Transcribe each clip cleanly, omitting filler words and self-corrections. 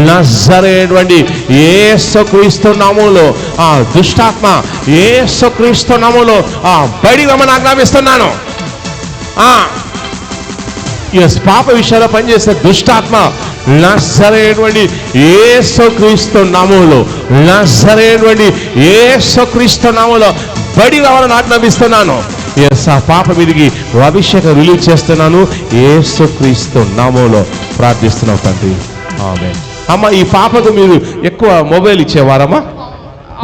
నజరేయుడైనటువంటి యేసుక్రీస్తు నామములో ఆ దుష్టాత్మ యేసుక్రీస్తు నామములో బయటికి రమ్మని ఆజ్ఞాపిస్తున్నాను. పాప విషయాల్లో పనిచేసే దుష్టాత్మ నజరేయుడైనటువంటి యేసుక్రీస్తు నామములో నజరేయుడైనటువంటి యేసుక్రీస్తు నామములో బయటికి రావాలని ఆజ్ఞాపిస్తున్నాను. ఆ పాప మీదికి అభిషేకం రిలీజ్ చేస్తున్నాను యేసుక్రీస్తు నామములో ప్రార్థిస్తున్నాం తండ్రి. ఆమేన్. అమ్మ, ఈ పాపకు మీరు ఎక్కువ మొబైల్ ఇచ్చేవారమ్మా?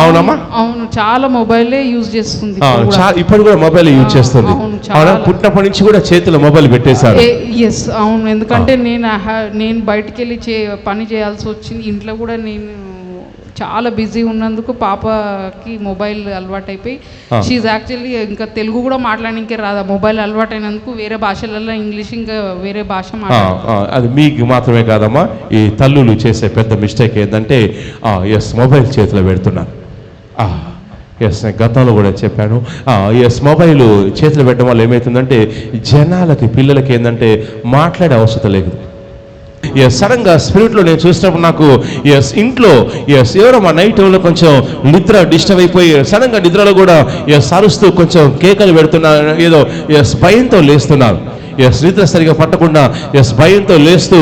అవునమ్మా? అవును, చాలా మొబైలే యూజ్ చేస్తుంది. ఇప్పుడు కూడా మొబైల్ యూజ్ చేస్తుంది. పుట్టినప్పటి నుంచి కూడా చేతిలో మొబైల్ పెట్టేశారు. ఎస్, అవును. ఎందుకంటే నేను బయటికి వెళ్ళి పని చేయాల్సి వచ్చింది. ఇంట్లో కూడా నేను చాలా బిజీ ఉన్నందుకు పాపకి మొబైల్ అలవాటు అయిపోయి షీఈ్ యాక్చువల్లీ ఇంకా తెలుగు కూడా మాట్లాడడానికి రాదా. మొబైల్ అలవాటు అయినందుకు వేరే భాషలలో ఇంగ్లీష్ ఇంకా వేరే భాష అది మీకు మాత్రమే కాదమ్మా, ఈ తల్లులు చేసే పెద్ద మిస్టేక్ ఏంటంటే మొబైల్ చేతిలో పెడుతున్నారు. నేను గతంలో కూడా చెప్పాను. మొబైల్ చేతిలో పెట్టడం వల్ల ఏమవుతుందంటే జనాలకి పిల్లలకి ఏంటంటే మాట్లాడే అవసరం లేదు. సడన్గా స్పిరిట్లో నేను చూసినప్పుడు నాకు ఇంట్లో ఎవరో మా నైట్ టైంలో కొంచెం నిద్ర డిస్టర్బ్ అయిపోయి సడన్గా నిద్రలో కూడా అరుస్తూ కొంచెం కేకలు పెడుతున్నారు, ఏదో భయంతో లేస్తున్నారు. నిద్ర సరిగా పట్టకుండా భయంతో లేస్తూ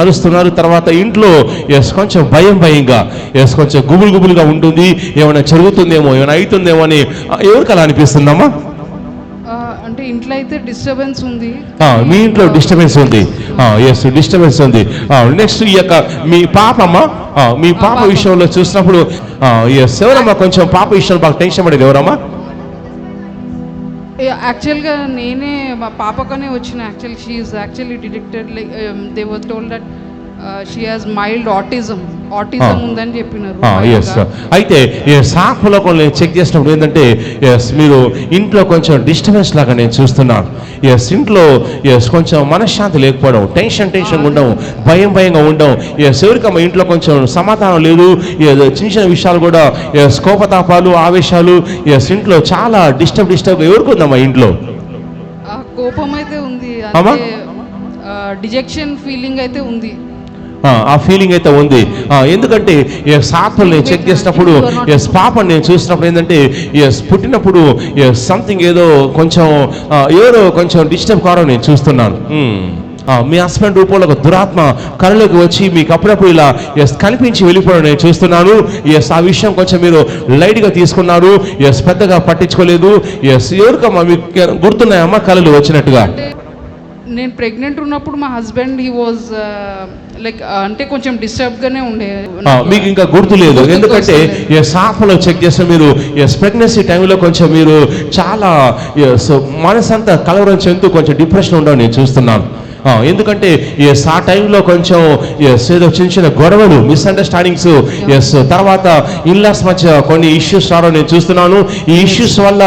అరుస్తున్నారు. తర్వాత ఇంట్లో కొంచెం భయంగా కొంచెం గుబులుగా ఉంటుంది. ఏమైనా జరుగుతుందేమో, ఏమైనా అవుతుందేమో అని ఎవరికి అలా అనిపిస్తుందమ్మా? అంటే ఇంట్లో అయితే డిస్టర్బెన్స్ ఉంది. మీ ఇంట్లో డిస్టర్బెన్స్ ఉంది. డిస్టర్బెన్స్ ఉంది. నెక్స్ట్ ఈ యొక్క మీ పాపమ్మ, మీ పాప విషయంలో చూసినప్పుడు ఎవరమ్మా కొంచెం పాప విషయంలో బాగా టెన్షన్ పడేది ఎవరమ్మా? యాక్చువల్గా నేనే మా పాపకనే వచ్చిన. Actually she is actually detected, like they were told that she has mild autism ఉందని చెప్పినారు. అయితే సాకులో నేను చెక్ చేసినప్పుడు ఏంటంటే మీరు ఇంట్లో కొంచెం డిస్టర్బెన్స్ లాగా నేను చూస్తున్నాను. ఇంట్లో కొంచెం మనశ్శాంతి లేకపోవడం, టెన్షన్ ఉండడం, భయంగా ఉండడం. ఎవరికమ్మా ఇంట్లో కొంచెం సమాధానం లేదు. చిన్న విషయాలు కూడా కోపతాపాలు, ఆవేశాలు. ఇంట్లో చాలా డిస్టర్బ్ ఎవరికి ఉందమ్మా ఇంట్లో? కోపం అయితే ఉంది, డిజెక్షన్ ఫీలింగ్ అయితే ఉంది. ఆ ఫీలింగ్ అయితే ఉంది. ఎందుకంటే సాకులు నేను చెక్ చేసినప్పుడు పాపని నేను చూసినప్పుడు ఏంటంటే పుట్టినప్పుడు సంథింగ్ ఏదో కొంచెం డిస్టర్బ్ కావడం నేను చూస్తున్నాను. మీ హస్బెండ్ రూపంలో ఒక దురాత్మ కళ్ళలోకి వచ్చి మీకు అప్పుడప్పుడు ఇలా కనిపించి వెళ్ళిపోవడం నేను చూస్తున్నాను. ఆ విషయం కొంచెం మీరు లైట్గా తీసుకున్నారు, పెద్దగా పట్టించుకోలేదు. ఎవరికమ్మా మీకు గుర్తున్నాయమ్మా కళలు వచ్చినట్టుగా? నేను ప్రెగ్నెంట్ ఉన్నప్పుడు మా హస్బెండ్ హీ వాజ్ లైక్ అంటే కొంచెం డిస్టర్బ్గానే ఉండే. మీకు ఇంకా గుర్తు లేదు, ఎందుకంటే సాఫలో చెక్ చేస్తే మీరు ప్రెగ్నెన్సీ టైంలో కొంచెం మీరు చాలా మనసంతా కలవరం చెందుతూ కొంచెం డిప్రెషన్ ఉండడం నేను చూస్తున్నాను. ఎందుకంటే ఆ టైంలో కొంచెం ఏదో చిన్న గొడవలు, మిస్అండర్స్టాండింగ్స్, తర్వాత ఇన్లాస్ మధ్య కొన్ని ఇష్యూస్ రావడం నేను చూస్తున్నాను. ఈ ఇష్యూస్ వల్ల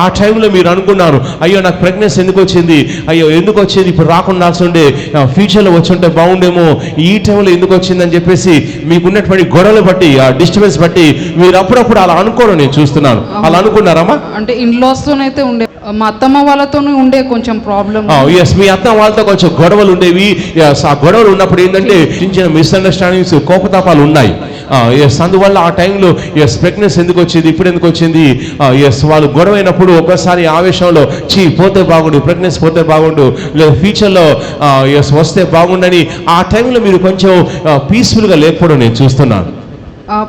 ఆ టైంలో మీరు అనుకున్నారు, అయ్యో నాకు ప్రెగ్నెన్సీ ఎందుకు వచ్చింది, ఇప్పుడు రాకుండా ఉండే, ఫ్యూచర్లో వచ్చి ఉంటే బాగుండేమో, ఈ టైంలో ఎందుకు వచ్చిందని చెప్పేసి మీకున్నటువంటి గొడవలు బట్టి, ఆ డిస్టర్బెన్స్ బట్టి మీరు అప్పుడప్పుడు అలా అనుకోవడం నేను చూస్తున్నాను. అలా అనుకున్నారమ్మా? అంటే ఇన్లాస్తోనైతే ఉండే, మా అత్తమ్మ వాళ్ళతో ఉండే కొంచెం ప్రాబ్లం. మీ అత్తమ్మ వాళ్ళతో కొంచెం గొడవలు ఉండేవి. ఆ గొడవలు ఉన్నప్పుడు ఏంటంటే చిన్న మిస్అండర్స్టాండింగ్స్, కోపతాపాలు ఉన్నాయి. అందువల్ల ఆ టైంలో ప్రెగ్నెన్సీ ఎందుకు వచ్చింది, ఇప్పుడు ఎందుకు వచ్చింది, వాళ్ళు గొడవ అయినప్పుడు ఒకసారి ఆవేశంలో పోతే బాగుండు, ప్రెగ్నెన్సీ పోతే బాగుండు, లేదా ఫ్యూచర్లో వస్తే బాగుండని ఆ టైంలో మీరు కొంచెం పీస్ఫుల్గా లేకపోవడం నేను చూస్తున్నాను.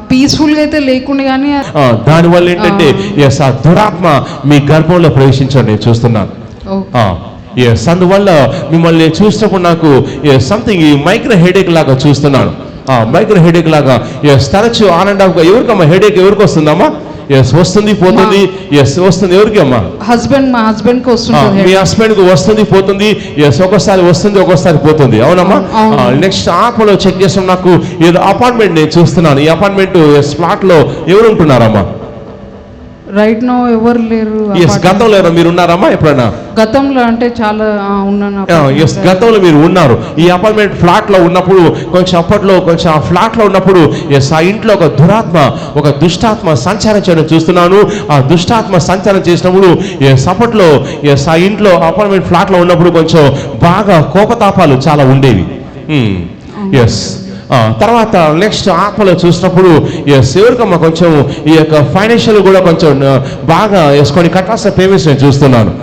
పీస్ఫుల్గా అయితే లేకుండా కానీ దానివల్ల ఏంటంటే ఆ దురాత్మ మీ గర్భంలో ప్రవేశించడం నేను చూస్తున్నాను. అందువల్ల మిమ్మల్ని చూసినప్పుడు నాకు సంథింగ్ మైగ్రేన్ హెడేక్ లాగా చూస్తున్నాను. మైగ్రేన్ హెడేక్ లాగా తరచు ఆన్ అండ్ ఆఫ్గా. ఎవరికమ్మా హెడేక్ ఎవరికి వస్తుందమ్మా? వస్తుంది పోతుంది. వస్తుంది ఎవరికి అమ్మా? మా హస్బెండ్ కి వస్తుంది. మీ హస్బెండ్ కు వస్తుంది పోతుంది. ఒక్కోసారి వస్తుంది, ఒక్కోసారి పోతుంది. అవునమ్మా? నెక్స్ట్ ఆత్మలో చెక్ చేస్తాం. నాకు ఏదో అపార్ట్మెంట్ నేను చూస్తున్నాను. ఈ అపార్ట్మెంట్ ఫ్లాట్ లో ఎవరు ఉంటున్నారమ్మా? రైట్ నో ఎవరు లేరు. గతంలో మీరు ఉన్నారమ్మా ఎప్పుడైనా? గతంలో అంటే చాలా ఉన్నాను. గతంలో మీరు ఉన్నారు. ఈ అపార్ట్మెంట్ ఫ్లాట్ లో ఉన్నప్పుడు కొంచెం అప్పట్లో కొంచెం ఆ ఫ్లాట్ లో ఉన్నప్పుడు ఆ ఇంట్లో ఒక దుష్టాత్మ సంచారం చేయడం చూస్తున్నాను. ఆ దుష్టాత్మ సంచారం చేసినప్పుడు అప్పట్లో ఆ ఇంట్లో అపార్ట్మెంట్ ఫ్లాట్ లో ఉన్నప్పుడు కొంచెం బాగా కోపతాపాలు చాలా ఉండేవి. తర్వాత నెక్స్ట్ ఆత్మలో చూసినప్పుడు ఎస్ ఎవరికమ్మా కొంచెం ఈ యొక్క ఫైనాన్షియల్ కూడా కొంచెం బాగా ఎస్ కొన్ని కట్టాల్సిన పేమెంట్స్ నేను చూస్తున్నాను.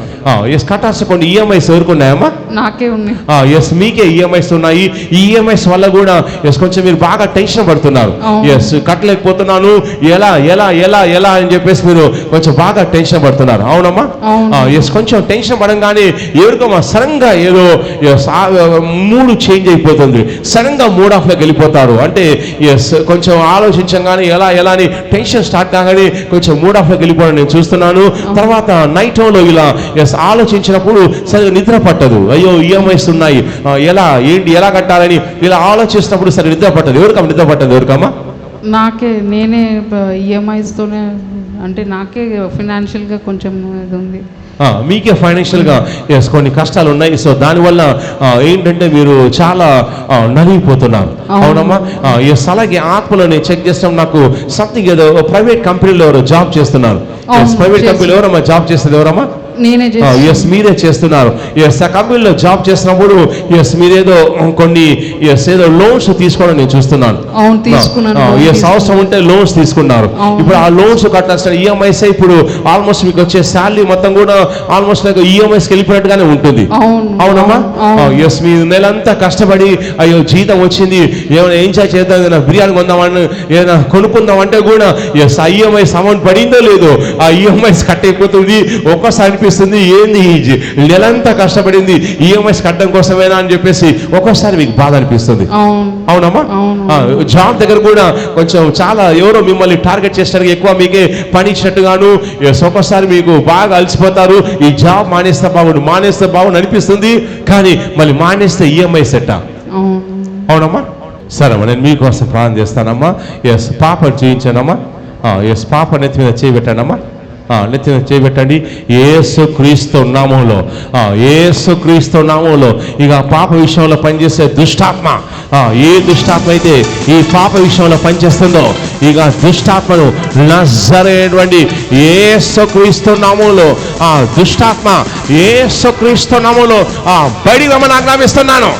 ఎస్ కట్టాల్సిన కొన్ని ఈఎంఐస్ ఎవరికి ఉన్నాయమ్మా? నాకే ఉన్నాయి. ఎస్ మీకే ఈఎంఐస్ ఉన్నాయి. ఈ ఈఎంఐస్ వల్ల కూడా ఎస్ కొంచెం మీరు బాగా టెన్షన్ పడుతున్నారు. ఎస్ కట్టలేకపోతున్నాను, ఎలా ఎలా ఎలా ఎలా అని చెప్పేసి మీరు కొంచెం బాగా టెన్షన్ పడుతున్నారు. అవునమ్మా? ఎస్ కొంచెం టెన్షన్ పడంగానే ఎవరికమ్మా సడన్ గా ఏదో మూడ్ చేంజ్ అయిపోతుంది. సడన్ గా మూడ్ ఆఫ్ లోకి వెళ్ళిపోతారు. అంటే ఎస్ కొంచెం ఆలోచించగానే ఎలా ఎలా అని టెన్షన్ స్టార్ట్ కాగానే కొంచెం మూడ్ ఆఫ్ లోకి వెళ్ళిపోవడం నేను చూస్తున్నాను. తర్వాత నైట్ లో ఇలా ఎస్ ఆలోచించినప్పుడు సరిగ్గా నిద్ర పట్టదు. అయ్యో ఈఎంఐస్ ఉన్నాయి, ఎలా ఏంటి ఎలా కట్టాలని ఇలా ఆలోచిస్తున్నప్పుడు సరే నిద్ర పట్టదు. ఎవరికమ్మా నిద్ర పట్టదు? ఎవరికమ్మా? నాకే. నేనే ఈఎంఐస్తోనే, అంటే నాకే ఫినాన్షియల్గా కొంచెం ఇది ఉంది. మీకే ఫైనాన్షియల్గా ఎస్ కొన్ని కష్టాలు ఉన్నాయి. సో దానివల్ల ఏంటంటే మీరు చాలా నలిగిపోతున్నారు. అవునమ్మా? ఎస్ అలాగే ఆత్మలో నేను చెక్ చేస్తాం, నాకు సంథింగ్ ఏదో ప్రైవేట్ కంపెనీలో ఎవరో జాబ్ చేస్తున్నారు. ప్రైవేట్ కంపెనీలో ఎవరమ్మా జాబ్ చేస్తుంది? ఎవరమ్మా? నేనే. ఎస్ మీరే చేస్తున్నారు. ఎస్ ఆ కంపెనీలో జాబ్ చేసినప్పుడు ఎస్ మీరేదో కొన్ని ఎస్ ఏదో లోన్స్ తీసుకోవడం నేను చూస్తున్నాను. ఎస్ అవసరం ఉంటే లోన్స్ తీసుకున్నారు. ఇప్పుడు ఆ లోన్స్ కట్టాల్సిన ఈఎంఐస్ ఇప్పుడు ఆల్మోస్ట్ మీకు వచ్చే శాలరీ మొత్తం కూడా ఆల్మోస్ట్ లైక్ ఈఎంఐస్ వెళ్ళిపోయినట్టుగానే ఉంటుంది. అవునమ్మా? ఎస్ మీరు నెలంతా కష్టపడి అయ్యో జీతం వచ్చింది, ఏమైనా ఎంజాయ్ చేద్దాం, ఏదైనా బిర్యానీ కొందామని ఏదైనా కొనుక్కుందాం అంటే కూడా ఎస్ ఆ ఈఎంఐస్ అమౌంట్ పడిందో లేదో ఆ ఈఎంఐస్ కట్ అయిపోతుంది. ఒక్కసారి అనిపిస్తుంది ఏంది నెలంతా కష్టపడింది ఈఎంఐస్ కట్టడం కోసమేనా అని చెప్పేసి ఒక్కోసారి మీకు బాధ అనిపిస్తుంది. అవునమ్మా? జాబ్ దగ్గర కూడా కొంచెం చాలా ఎవరో మిమ్మల్ని టార్గెట్ చేసినట్టుగా ఎక్కువ మీకే పని ఇచ్చినట్టుగాను ఒక్కోసారి మీకు బాగా అలసిపోతారు. ఈ జాబ్ మానేస్తే బాగుండు అనిపిస్తుంది, కానీ మళ్ళీ మానేస్తే ఈఎంఐ సెట్టా? అవునమ్మా? సరేమ్మా, నేను మీకోసం ప్రార్థన చేస్తానమ్మా. Yes papa చూయించానమ్మా. ఎస్ పాప నెత్తి మీద చేయబెట్టానమ్మా. నెత్తి మీద చేయబెట్టండి. యేసుక్రీస్తు నామములో, యేసుక్రీస్తు నామములో ఇక పాప విషయంలో పనిచేసే దుష్టాత్మ, ఏ దుష్టాత్మ అయితే ఈ పాప విషయంలో పనిచేస్తుందో ఇక దుష్టాత్మను నజరేటువంటి యేసుక్రీస్తు నామములో ఆ దుష్టాత్మ యేసుక్రీస్తు నామములో బయటికి రమ్మని ఆజ్ఞాపిస్తున్నాను.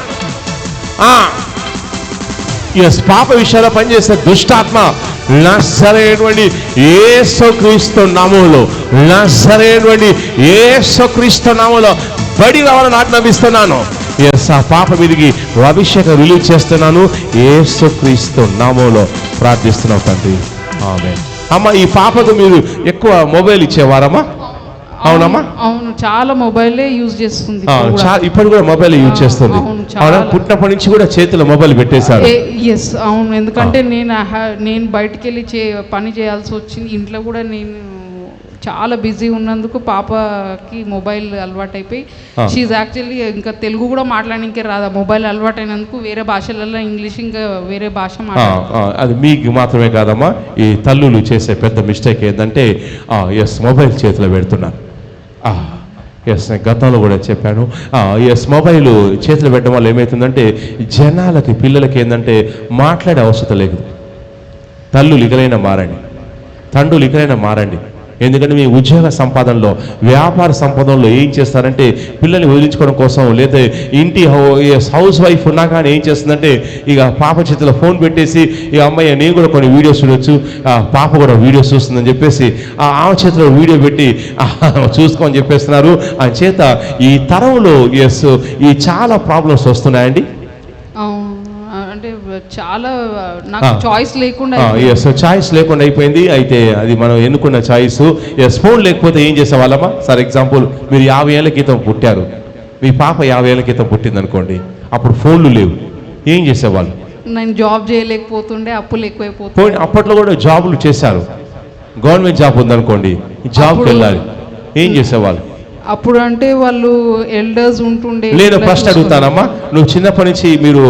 ఎస్ పాప విషయంలో పనిచేసే దుష్టాత్మ నజరేటువంటి యేసుక్రీస్తు నామములో, నజరేటువంటి యేసుక్రీస్తు నామములో బయటికి రావాలని ఆజ్ఞాపిస్తున్నాను. ఎస్ ఆ పాప మీదికి అభిషేకం రిలీజ్ చేస్తున్నాను. యేసుక్రీస్తు నామములో ప్రార్థిస్తున్నాం తండ్రి. ఆమేన్. అమ్మ ఈ పాపకు మీరు ఎక్కువ మొబైల్ ఇచ్చేవారమ్మా? అవునమ్మా? అవును, చాలా మొబైలే యూజ్ చేస్తుంది. ఇప్పుడు కూడా మొబైల్ యూజ్ చేస్తుంది. పుట్టినప్పటి నుంచి కూడా చేతిలో మొబైల్ పెట్టేశారు. ఎస్ అవును, ఎందుకంటే నేను బయటికి వెళ్ళి పని చేయాల్సి వచ్చింది. ఇంట్లో కూడా నేను చాలా బిజీ ఉన్నందుకు పాపకి మొబైల్ అలవాటు అయిపోయి షీఈ్ యాక్చువల్లీ ఇంకా తెలుగు కూడా మాట్లాడడానికి రాదా. మొబైల్ అలవాటు అయినందుకు వేరే భాషలలో ఇంగ్లీష్ ఇంకా వేరే భాష అది మీకు మాత్రమే కాదమ్మా, ఈ తల్లులు చేసే పెద్ద మిస్టేక్ ఏంటంటే ఎస్ మొబైల్ చేతిలో పెడుతున్నారు. ఎస్ నేను గతంలో కూడా చెప్పాను. ఎస్ మొబైల్ చేతిలో పెట్టడం వల్ల ఏమవుతుందంటే జనాలకి పిల్లలకి ఏంటంటే మాట్లాడే అవసరం లేదు. తల్లులు ఇకలైనా మారండి, తండ్రులు ఇకలైనా మారండి. ఎందుకంటే మీ ఉద్యోగ సంపాదనలో, వ్యాపార సంపాదనలో ఏం చేస్తారంటే పిల్లల్ని వదిలించుకోవడం కోసం, లేదా ఇంటి హౌస్ వైఫ్ ఉన్నా కానీ ఏం చేస్తుందంటే ఇక పాప చేతిలో ఫోన్ పెట్టేసి ఇక అమ్మాయి నేను కూడా కొన్ని వీడియోస్ చూడొచ్చు, పాప కూడా వీడియోస్ చూస్తుందని చెప్పేసి ఆమె చేతిలో వీడియో పెట్టి చూసుకోని చెప్పేస్తున్నారు. ఆ చేత ఈ తరంలో ఎస్ ఈ చాలా ప్రాబ్లమ్స్ వస్తున్నాయండి. అంటే చాలా నాకు చాయిస్ లేకుండా చాయిస్ లేకుండా అయిపోయింది. అయితే అది మనం ఎన్నుకున్న చాయిస్. ఎస్ ఫోన్ లేకపోతే ఏం చేసేవాళ్ళమ్మా? ఫర్ ఎగ్జాంపుల్ మీరు 50 ఏళ్ళ క్రితం పుట్టారు, మీ పాప 50 ఏళ్ళ క్రితం పుట్టింది అనుకోండి, అప్పుడు ఫోన్లు లేవు, ఏం చేసేవాళ్ళు? నేను జాబ్ చేయలేకపోతుండే, అప్పులు ఎక్కువైపోతుంది. అప్పట్లో కూడా జాబులు చేశారు. గవర్నమెంట్ జాబ్ ఉందనుకోండి, జాబ్కి వెళ్ళాలి, ఏం చేసేవాళ్ళు? అప్పుడు అంటే వాళ్ళు ఎల్డర్స్ ఉంటుండే. నేను ఫస్ట్ అడుగుతానమ్మా, నువ్వు చిన్నప్పటి నుంచి మీరు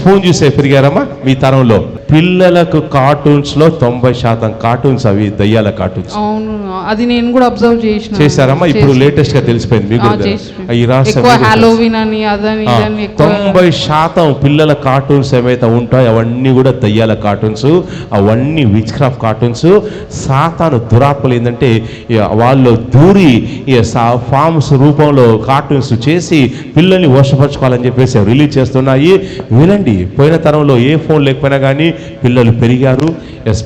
ఫోన్ చూసే పెరిగారమ్మా మీ తరంలో? పిల్లలకు కార్టూన్స్లో 90% కార్టూన్స్ అవి దయ్యాల కార్టూన్స్. అవును, అది నేను కూడా అబ్జర్వ్ చేశారమ్మా. ఇప్పుడు లేటెస్ట్ గా తెలిసిపోయింది మీకు ఈ ఎక్కువ హాలోవిన్ అని అదని ఇదని ఎక్కువ 90% పిల్లల కార్టూన్స్ ఏవైతే ఉంటాయో అవన్నీ కూడా దయ్యాల కార్టూన్స్, అవన్నీ విచ్ క్రాఫ్ట్ కార్టూన్స్. సాతాను దురాత్మలు ఏంటంటే వాళ్ళు దూరి ఫార్మ్స్ రూపంలో కార్టూన్స్ చేసి పిల్లల్ని వశపరచుకోవాలని చెప్పేసి రిలీజ్ చేస్తున్నాయి. వినండి, పోయిన తరంలో ఏ ఫోన్ లేకపోయినా కానీ పిల్లలు పెరిగారు,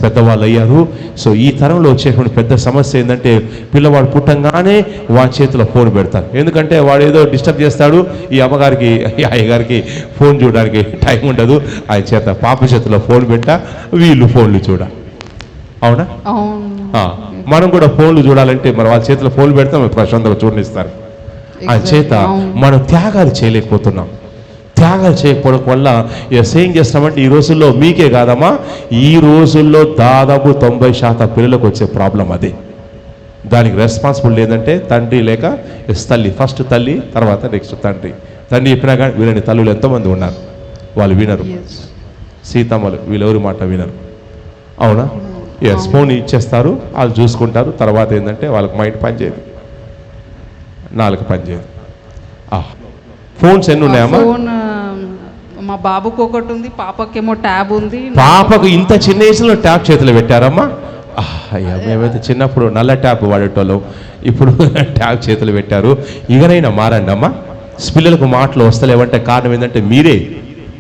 పెద్దవాళ్ళు అయ్యారు. సో ఈ తరంలో వచ్చేటువంటి పెద్ద సమస్య ఏంటంటే పిల్లవాడు పుట్టంగానే వాడి చేతిలో ఫోన్ పెడతారు. ఎందుకంటే వాడు ఏదో డిస్టర్బ్ చేస్తాడు, ఈ అమ్మగారికి ఈ అయ్యగారికి ఫోన్ చూడడానికి టైం ఉండదు, ఆయన చేత పాప చేతిలో ఫోన్ పెట్టా వీళ్ళు ఫోన్లు చూడ. అవునా? మనం కూడా ఫోన్లు చూడాలంటే మరి వాళ్ళ చేతిలో ఫోన్ పెడతాం, ప్రశాంతంగా చూడనిస్తారు. ఆయన చేత మనం త్యాగాలు చేయలేకపోతున్నాం. త్యాగాలు చేయకపోవడం వల్ల ఏం చేస్తామంటే ఈ రోజుల్లో మీకే కాదమ్మా, ఈ రోజుల్లో దాదాపు 90% పిల్లలకు వచ్చే ప్రాబ్లం అదే. దానికి రెస్పాన్సిబుల్ ఏంటంటే తండ్రి లేక తల్లి. ఫస్ట్ తల్లి, తర్వాత నెక్స్ట్ తండ్రి. తండ్రి చెప్పినా కానీ వీళ్ళని తల్లులు ఎంతోమంది ఉన్నారు, వాళ్ళు వినరు. సీతమ్మలు వీళ్ళెవరి మాట వినరు. అవునా? ఫోన్ ఇచ్చేస్తారు, వాళ్ళు చూసుకుంటారు. తర్వాత ఏంటంటే వాళ్ళకి మైండ్ పనిచేయదు, నాలుగు పనిచేయదు. ఫోన్స్ ఎన్ని ఉన్నాయమ్మా? మా బాబుకు ఒకటి ఉంది, పాపకేమో ట్యాబ్ ఉంది. పాపకు ఇంత చిన్న ఏజ్లో ట్యాబ్ చేతిలో పెట్టారమ్మా? అయ్యా, మేమైతే చిన్నప్పుడు నల్ల ట్యాబ్ వాడేటోళ్ళం, ఇప్పుడు ట్యాబ్ చేతులు పెట్టారు. ఇకనైనా మారండి అమ్మా. పిల్లలకు మాటలు వస్తలేవంటే కారణం ఏంటంటే మీరే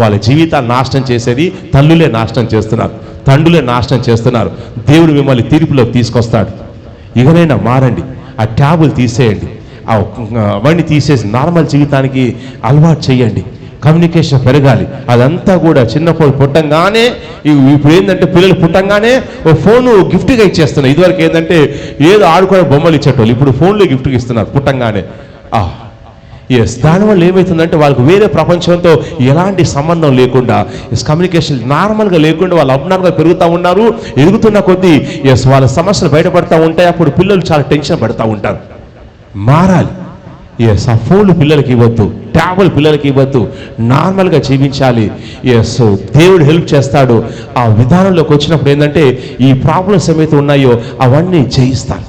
వాళ్ళ జీవితాలు నాశనం చేసేది. తల్లులే నాశనం చేస్తున్నారు, తండ్రులే నాశనం చేస్తున్నారు. దేవుడు మిమ్మల్ని తీర్పులోకి తీసుకొస్తాడు. ఇకనైనా మారండి, ఆ ట్యాబులు తీసేయండి, అవన్నీ తీసేసి నార్మల్ జీవితానికి అలవాటు చేయండి. కమ్యూనికేషన్ పెరగాలి. అదంతా కూడా చిన్నప్పుడు పుట్టంగానే, ఇప్పుడు ఏంటంటే పిల్లలు పుట్టంగానే ఓ ఫోను గిఫ్ట్గా ఇచ్చేస్తున్నారు. ఇదివరకు ఏంటంటే ఏదో ఆడుకునే బొమ్మలు ఇచ్చేటోళ్ళు, ఇప్పుడు ఫోన్లో గిఫ్ట్గా ఇస్తున్నారు పుట్టంగానే. దానివల్ల ఏమవుతుందంటే వాళ్ళకు వేరే ప్రపంచంతో ఎలాంటి సంబంధం లేకుండా, కమ్యూనికేషన్ నార్మల్గా లేకుండా వాళ్ళు అబ్నార్మల్గా పెరుగుతూ ఉన్నారు. ఎదుగుతున్న కొద్దీ వాళ్ళ సమస్యలు బయటపడతా ఉంటాయి. అప్పుడు పిల్లలు చాలా టెన్షన్ పడుతూ ఉంటారు. మారాలి. ఆ ఫోన్లు పిల్లలకి ఇవ్వద్దు, ట్యాబులు పిల్లలకి ఇవ్వద్దు, నార్మల్గా జీవించాలి. దేవుడు హెల్ప్ చేస్తాడు. ఆ విధానంలోకి వచ్చినప్పుడు ఏంటంటే ఈ ప్రాబ్లమ్స్ ఏమైతే ఉన్నాయో అవన్నీ జయిస్తాను.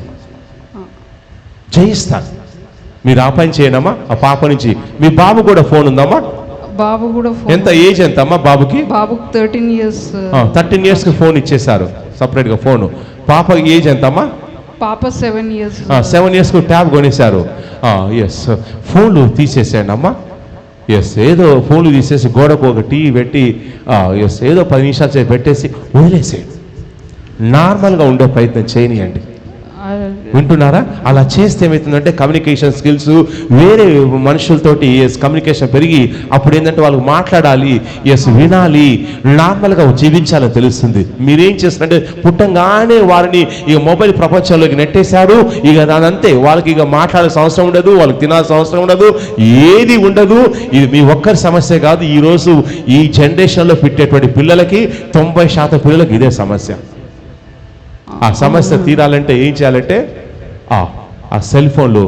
మీరు ఆ పని చేయనమ్మా. ఆ పాప నుంచి మీ బాబు కూడా ఫోన్ ఉందమ్మా? బాబు కూడా ఎంత ఏజ్ ఎంత అమ్మా బాబుకి? బాబుకి 13 years. 13 yearsకి ఫోన్ ఇచ్చేసారు, సపరేట్గా ఫోను. పాప ఏజ్ ఎంత అమ్మా? పాప 7 years. 7 yearsకు ట్యాబ్ కొనేశారు. ఫోన్లు తీసేసేయండి అమ్మా. ఏదో ఫోన్లు తీసేసి గోడకు ఒక టీవీ పెట్టి ఏదో 10 నిమిషాలు చేసి పెట్టేసి వదిలేసేయండి. నార్మల్గా ఉండే ప్రయత్నం చేయనియండి. వింటున్నారా? అలా చేస్తే ఏమవుతుందంటే కమ్యూనికేషన్ స్కిల్స్ వేరే మనుషులతోటి కమ్యూనికేషన్ పెరిగి అప్పుడు ఏంటంటే వాళ్ళకి మాట్లాడాలి, వినాలి, నార్మల్గా జీవించాలని తెలుస్తుంది. మీరేం చేస్తారంటే పుట్టంగానే వారిని ఇక మొబైల్ ప్రపంచంలోకి నెట్టేశారు. ఇక దానంతే, వాళ్ళకి ఇక మాట్లాడాల్సిన అవసరం ఉండదు, వాళ్ళకి తినాల్సిన అవసరం ఉండదు, ఏది ఉండదు. ఇది మీ ఒక్కరి సమస్య కాదు. ఈరోజు ఈ జనరేషన్లో పుట్టేటువంటి పిల్లలకి 90% పిల్లలకి ఇదే సమస్య. ఆ సమస్య తీరాలంటే ఏం చేయాలంటే ఆ సెల్ ఫోన్లు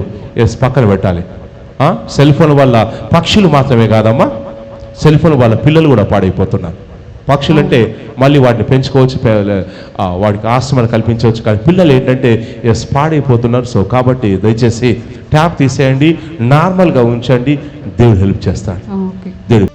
పక్కన పెట్టాలి. సెల్ ఫోన్ వల్ల పక్షులు మాత్రమే కాదమ్మా, సెల్ ఫోన్ వల్ల పిల్లలు కూడా పాడైపోతున్నారు. పక్షులు అంటే మళ్ళీ వాటిని పెంచుకోవచ్చు, వాడికి ఆశ్రమాన్ని కల్పించవచ్చు, కానీ పిల్లలు ఏంటంటే పాడైపోతున్నారు. సో కాబట్టి దయచేసి ట్యాబ్ తీసేయండి, నార్మల్గా ఉంచండి. దేవుడు హెల్ప్ చేస్తాడు. దేవుడు